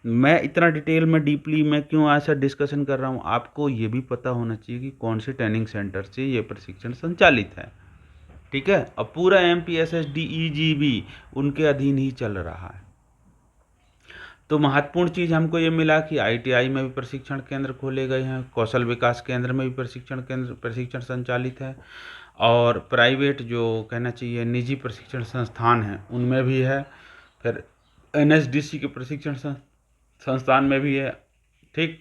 मैं इतना डिटेल में डीपली मैं क्यों ऐसा डिस्कशन कर रहा हूँ, आपको ये भी पता होना चाहिए कि कौन से ट्रेनिंग सेंटर से ये प्रशिक्षण संचालित है। ठीक है, और पूरा MPSS DEGB उनके अधीन ही चल रहा है। तो महत्वपूर्ण चीज़ हमको ये मिला कि आईटीआई में भी प्रशिक्षण केंद्र खोले गए हैं, कौशल विकास केंद्र में भी प्रशिक्षण संचालित है, और प्राइवेट जो कहना चाहिए निजी प्रशिक्षण संस्थान हैं उनमें भी है, फिर एनएसडीसी के प्रशिक्षण संस्थान में भी है। ठीक।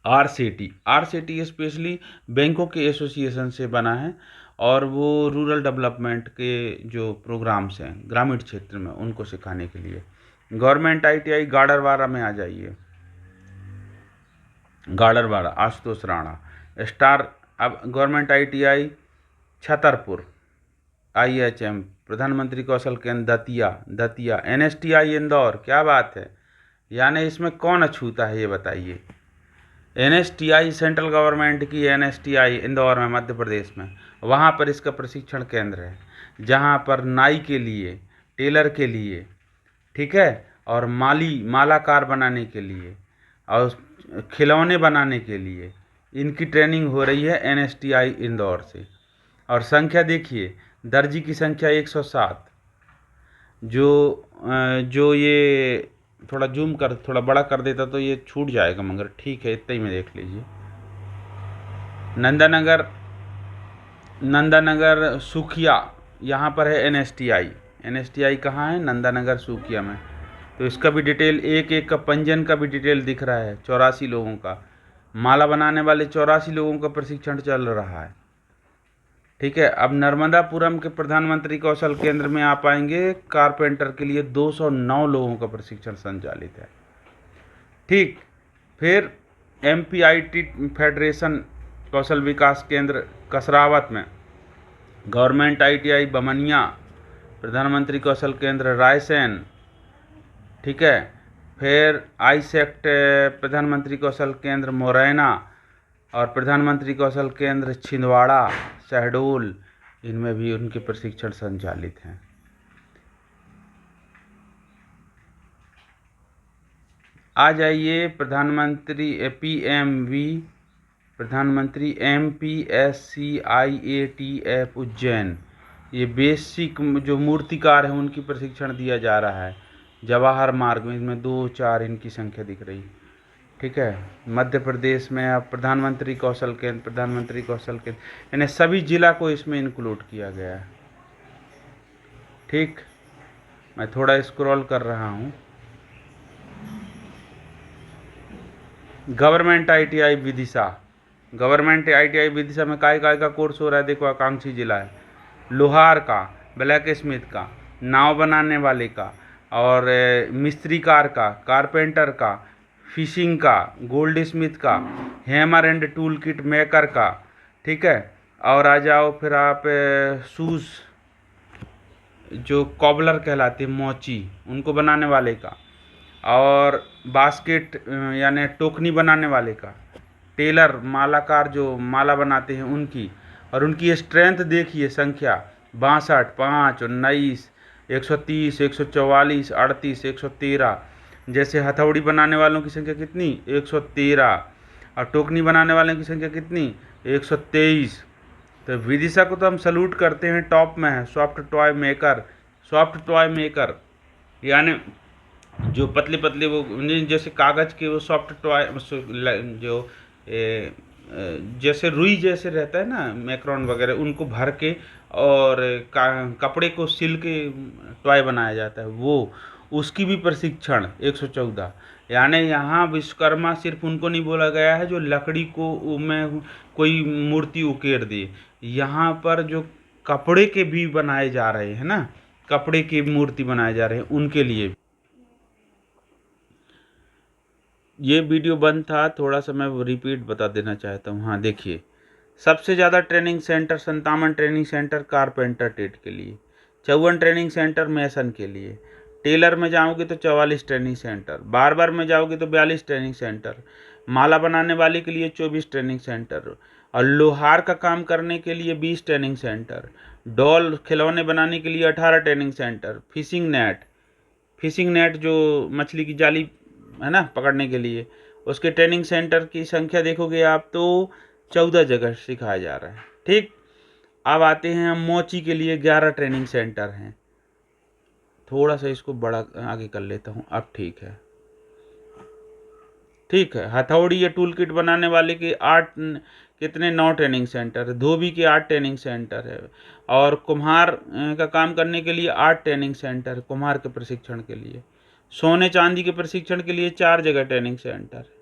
आरसीटी स्पेशली बैंकों के एसोसिएशन से बना है, और वो रूरल डेवलपमेंट के जो प्रोग्राम्स हैं ग्रामीण क्षेत्र में उनको सिखाने के लिए। गवर्नमेंट आईटीआई गाडरवारा में आ जाइए, गाडरवारा आशुतोष राणा स्टार। अब गवर्नमेंट आईटीआई छतरपुर, आईएचएम प्रधानमंत्री कौशल केंद्र दतिया, एनएसटीआई इंदौर। क्या बात है, यानी इसमें कौन अछूता है ये बताइए। एनएसटीआई सेंट्रल गवर्नमेंट की एनएसटीआई इंदौर में मध्य प्रदेश में, वहाँ पर इसका प्रशिक्षण केंद्र है, जहाँ पर नाई के लिए, टेलर के लिए, ठीक है, और मालाकार बनाने के लिए और खिलौने बनाने के लिए इनकी ट्रेनिंग हो रही है एनएसटीआई इंदौर से। और संख्या देखिए, दर्जी की संख्या 107। जो ये थोड़ा जूम कर थोड़ा बड़ा कर देता तो ये छूट जाएगा, मगर ठीक है इतना ही में देख लीजिए। नंदानगर सूखिया, यहाँ पर है एनएसटीआई कहाँ है, नंदानगर सूखिया में। तो इसका भी डिटेल, एक एक का पंजीयन का भी डिटेल दिख रहा है। 84 लोगों का, माला बनाने वाले 84 लोगों का प्रशिक्षण चल रहा है। ठीक है। अब नर्मदापुरम के प्रधानमंत्री कौशल केंद्र में आप आएंगे, कारपेंटर के लिए 209 लोगों का प्रशिक्षण संचालित है। ठीक। फिर एमपीआईटी फेडरेशन कौशल विकास केंद्र कसरावत में, गवर्नमेंट आईटीआई बमनिया, प्रधानमंत्री कौशल केंद्र रायसेन। ठीक है। फिर आईसेक्ट प्रधानमंत्री कौशल केंद्र मोरैना, और प्रधानमंत्री कौशल केंद्र छिंदवाड़ा शहडोल, इनमें भी उनके प्रशिक्षण संचालित हैं। आ जाइए प्रधानमंत्री एमपीएससीआईएटीएफ उज्जैन, ये बेसिक जो मूर्तिकार हैं उनकी प्रशिक्षण दिया जा रहा है जवाहर मार्ग में। इसमें 2 4 इनकी संख्या दिख रही। ठीक है। मध्य प्रदेश में अब प्रधानमंत्री कौशल केंद्र, यानी सभी जिला को इसमें इंक्लूड किया गया है। ठीक। मैं थोड़ा स्क्रॉल कर रहा हूँ। गवर्नमेंट आईटीआई विदिशा में काय का कोर्स हो रहा है। देखो, आकांक्षी जिला है। लोहार का, ब्लैक स्मिथ का, नाव बनाने वाले का, और मिस्त्रीकार का, कारपेंटर का, फिशिंग का, गोल्ड स्मिथ का, hammer and tool kit maker का। ठीक है। और आ जाओ फिर आप शूज़ जो कॉबलर कहलाते हैं, मोची, उनको बनाने वाले का, और बास्केट यानी टोकनी बनाने वाले का, टेलर मालाकार जो माला बनाते हैं उनकी। और उनकी स्ट्रेंथ देखिए, संख्या 62, 5, 19, 130, 144, 38, 113। जैसे हथौड़ी बनाने वालों की संख्या कितनी, 113, और टोकनी बनाने वालों की संख्या कितनी, 123। तो विदिशा को तो हम सल्यूट करते हैं, टॉप में है। सॉफ्ट टॉय मेकर यानी जो पतले पतले वो जैसे कागज़ के वो सॉफ्ट टॉय, जो जैसे रुई जैसे रहता है ना, मैक्रोन वगैरह, उनको भर के और कपड़े को सिल के टॉय बनाया जाता है, वो उसकी भी प्रशिक्षण 114। यानी यहाँ विश्वकर्मा सिर्फ उनको नहीं बोला गया है जो लकड़ी को में कोई मूर्ति उकेर दे। यहाँ पर जो कपड़े के भी बनाए जा रहे हैं ना, कपड़े की मूर्ति बनाए जा रहे हैं, उनके लिए। ये वीडियो बंद था, थोड़ा सा मैं रिपीट बता देना चाहता हूँ। हाँ देखिए, सबसे ज़्यादा training centre 57 training centre carpenter trade के लिए, 54 ट्रेनिंग सेंटर मेसन के लिए, टेलर में जाओगे तो 44 ट्रेनिंग सेंटर, बार्बर में जाओगे तो 42 ट्रेनिंग सेंटर, माला बनाने वाले के लिए 24 ट्रेनिंग सेंटर, और लोहार का काम करने के लिए 20 ट्रेनिंग सेंटर, डॉल खिलौने बनाने के लिए 18 ट्रेनिंग सेंटर, फिशिंग नेट जो मछली की जाली है ना पकड़ने के लिए, उसके ट्रेनिंग सेंटर की संख्या देखोगे आप तो 14 जगह सिखाया जा रहा है। ठीक। अब आते हैं हम मोची के लिए, 11 ट्रेनिंग सेंटर हैं। थोड़ा सा इसको बड़ा आगे कर लेता हूँ, अब ठीक है। ठीक है। हथौड़ी या टूल किट बनाने वाले के 8 कितने 9 ट्रेनिंग सेंटर है। धोबी के 8 ट्रेनिंग सेंटर है। और कुम्हार का काम करने के लिए 8 ट्रेनिंग सेंटर, कुम्हार के प्रशिक्षण के लिए। सोने चांदी के प्रशिक्षण के लिए 4 जगह ट्रेनिंग सेंटर है।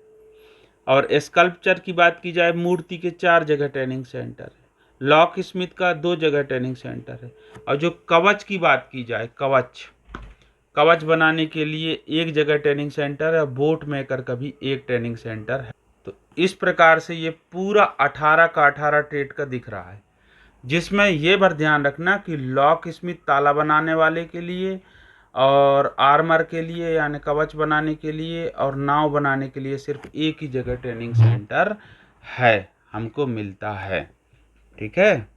और स्कल्पचर की बात की जाए, मूर्ति के 4 जगह ट्रेनिंग सेंटर है। लॉक स्मिथ का 2 जगह ट्रेनिंग सेंटर है। और जो कवच की बात की जाए, कवच बनाने के लिए 1 जगह ट्रेनिंग सेंटर है। बोट मेकर का भी 1 ट्रेनिंग सेंटर है। तो इस प्रकार से ये पूरा 18 का 18 ट्रेड का दिख रहा है, जिसमें ये बार ध्यान रखना कि लॉक स्मिथ ताला बनाने वाले के लिए, और आर्मर के लिए यानी कवच बनाने के लिए, और नाव बनाने के लिए सिर्फ एक ही जगह ट्रेनिंग सेंटर है, हमको मिलता है। ठीक है।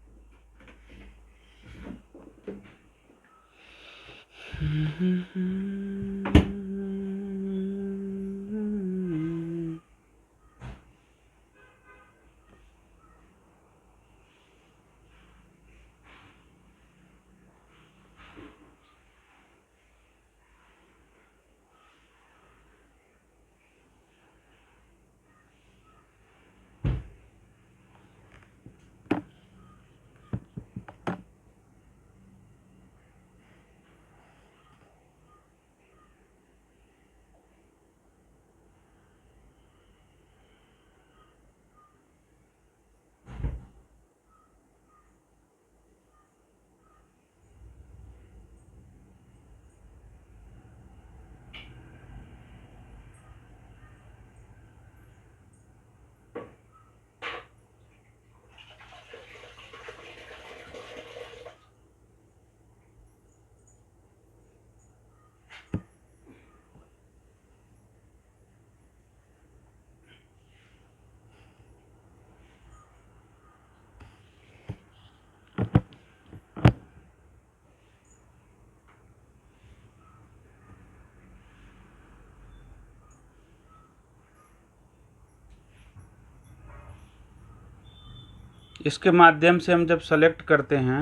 इसके माध्यम से हम जब सेलेक्ट करते हैं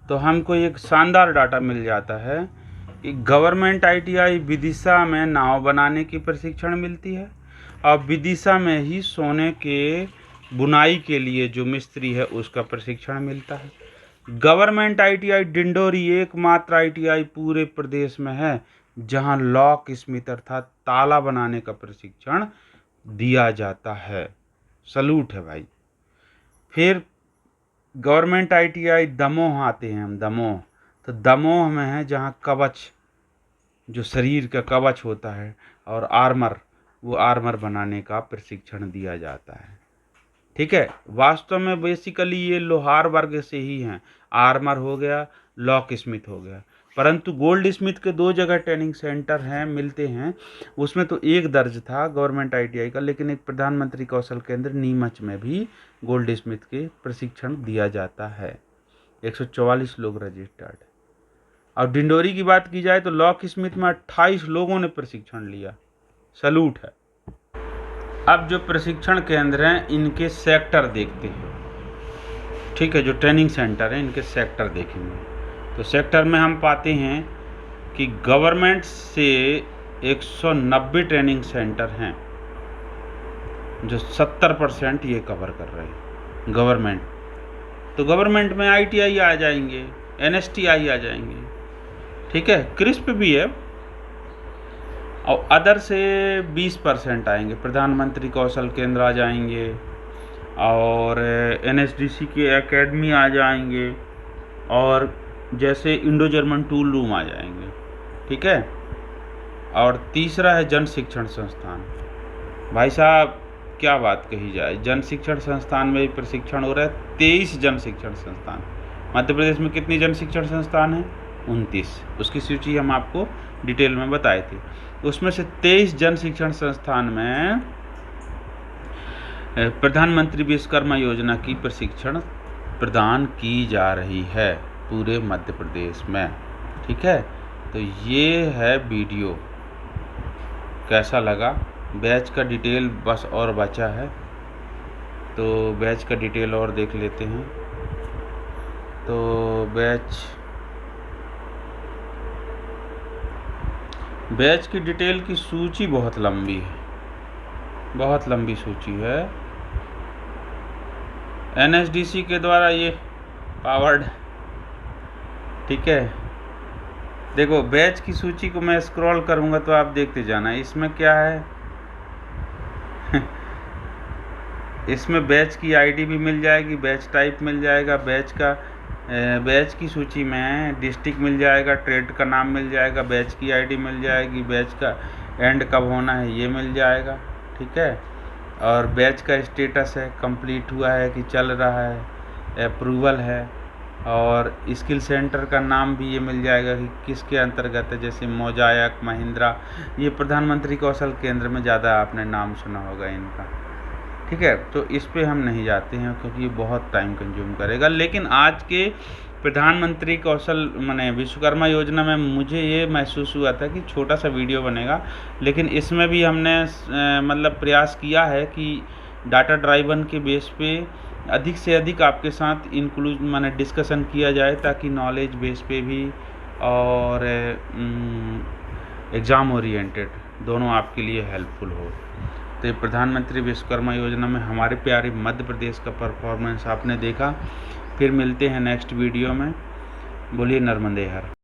तो हमको एक शानदार डाटा मिल जाता है कि गवर्नमेंट ITI विदिशा में नाव बनाने की प्रशिक्षण मिलती है, और विदिशा में ही सोने के बुनाई के लिए जो मिस्त्री है उसका प्रशिक्षण मिलता है। गवर्नमेंट ITI डिंडोरी एकमात्र ITI पूरे प्रदेश में है जहां लॉक स्मिथ अर्थात ताला बनाने का प्रशिक्षण दिया जाता है। सलूट है भाई। फिर गवर्नमेंट ITI दमोह आते हैं हम, दमोह। तो दमोह में है जहाँ कवच, जो शरीर का कवच होता है, और आर्मर, वो आर्मर बनाने का प्रशिक्षण दिया जाता है। ठीक है। वास्तव में बेसिकली ये लोहार वर्ग से ही हैं। आर्मर हो गया, लॉक स्मिथ हो गया। परंतु गोल्ड स्मिथ के 2 जगह ट्रेनिंग सेंटर हैं, मिलते हैं। उसमें तो एक दर्ज था गवर्नमेंट ITI का, लेकिन एक प्रधानमंत्री कौशल केंद्र नीमच में भी गोल्ड स्मिथ के प्रशिक्षण दिया जाता है। 144 लोग रजिस्टर्ड। और डिंडोरी की बात की जाए तो लॉक स्मिथ में 28 लोगों ने प्रशिक्षण लिया। सलूट है। अब जो प्रशिक्षण केंद्र हैं इनके सेक्टर देखते हैं। ठीक है। जो ट्रेनिंग सेंटर हैं इनके सेक्टर देखेंगे तो सेक्टर में हम पाते हैं कि गवर्नमेंट से 190 ट्रेनिंग सेंटर हैं, जो 70% ये कवर कर रहे हैं गवर्नमेंट। तो गवर्नमेंट में ITI आ जाएंगे, NSTI आ जाएंगे। ठीक है। क्रिस्प भी है। और अदर से 20% आएंगे। प्रधानमंत्री कौशल केंद्र आ जाएंगे, और NSDC के एकेडमी आ जाएंगे, और जैसे इंडो जर्मन टूल रूम आ जाएंगे। ठीक है। और तीसरा है जन शिक्षण संस्थान। भाई साहब क्या बात कही जाए, जन शिक्षण संस्थान में भी प्रशिक्षण हो रहा है। 23 जन शिक्षण संस्थान। मध्य प्रदेश में कितनी जन शिक्षण संस्थान है? 29। उसकी सूची हम आपको डिटेल में बताए थे। उसमें से 23 जन शिक्षण संस्थान में प्रधानमंत्री विश्वकर्मा योजना की प्रशिक्षण प्रदान की जा रही है पूरे मध्य प्रदेश में। ठीक है। तो ये है वीडियो, कैसा लगा? बैच का डिटेल बस और बचा है, तो बैच का डिटेल और देख लेते हैं। तो बैच की डिटेल की सूची बहुत लंबी है। बहुत लंबी सूची है। NSDC के द्वारा ये पावर्ड, ठीक है। देखो बैच की सूची को मैं स्क्रॉल करूँगा तो आप देखते जाना, इसमें क्या है इसमें बैच की आईडी भी मिल जाएगी, बैच टाइप मिल जाएगा, बैच की सूची में डिस्ट्रिक्ट मिल जाएगा, ट्रेड का नाम मिल जाएगा, बैच की आईडी मिल जाएगी, बैच का एंड कब होना है ये मिल जाएगा, ठीक है। और बैच का स्टेटस है, कंप्लीट हुआ है कि चल रहा है, अप्रूवल है, और स्किल सेंटर का नाम भी ये मिल जाएगा कि किसके अंतर्गत है, जैसे मोजायक, महिंद्रा, ये प्रधानमंत्री कौशल केंद्र में ज़्यादा आपने नाम सुना होगा इनका, ठीक है। तो इस पे हम नहीं जाते हैं क्योंकि ये बहुत टाइम कंज्यूम करेगा। लेकिन आज के प्रधानमंत्री कौशल माने विश्वकर्मा योजना में मुझे ये महसूस हुआ था कि छोटा सा वीडियो बनेगा, लेकिन इसमें भी हमने मतलब प्रयास किया है कि डाटा ड्राइवन के बेस पे अधिक से अधिक आपके साथ इंक्लूड माने डिस्कशन किया जाए, ताकि नॉलेज बेस पे भी और एग्ज़ाम ओरिएंटेड दोनों आपके लिए हेल्पफुल हो। तो ये प्रधानमंत्री विश्वकर्मा योजना में हमारे प्यारे मध्य प्रदेश का परफॉर्मेंस आपने देखा। फिर मिलते हैं नेक्स्ट वीडियो में। बोलिए नर्मदे हर।